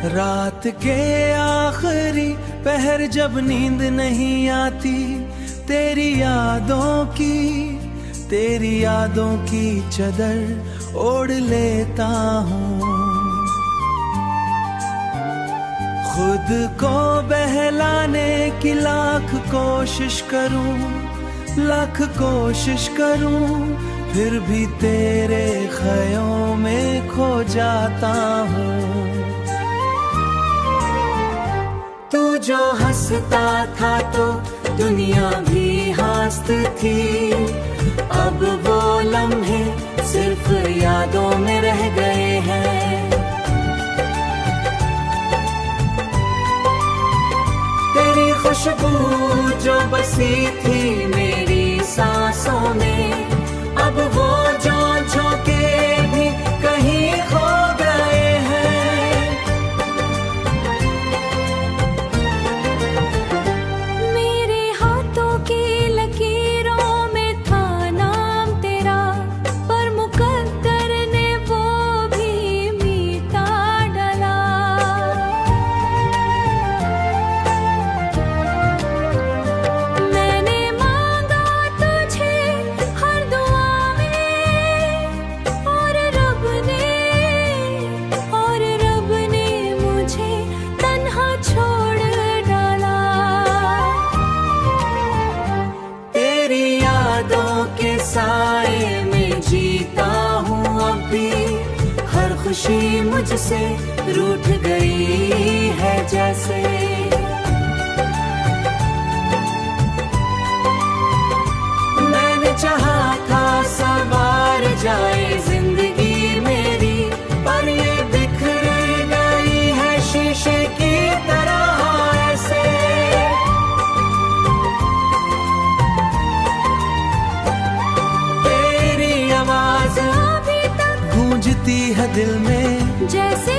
रात के आखिरी पहर जब नींद नहीं आती, तेरी यादों की चदर ओढ़ लेता हूँ। खुद को बहलाने की लाख कोशिश करूं, फिर भी तेरे ख्यालों में खो जाता हूँ। तू जो हंसता था तो दुनिया भी हंसती थी, अब वो लम्हे सिर्फ यादों में रह गए हैं। तेरी खुशबू जो बसी थी मेरी सांसों में, अब वो जो झोंके भी कहीं खो गए हैं। मेरे हाथों की लकीरों में था नाम तेरा, पर मुकद्दर ने वो भी मिटा डाला। मैंने मांगा तुझे हर दुआ में, और रब ने मुझे तन्हा छोड़ डाला। तेरी यादों के साए में जीता हूँ अब भी, हर खुशी मुझसे रूठ गई है जैसे। मैंने चाहा था सवार जाए जिंदगी मेरी, पर ये बिखर गई है शीशे की तरह ऐसे। तेरी आवाज अभी तक गूंजती है दिल में, जैसे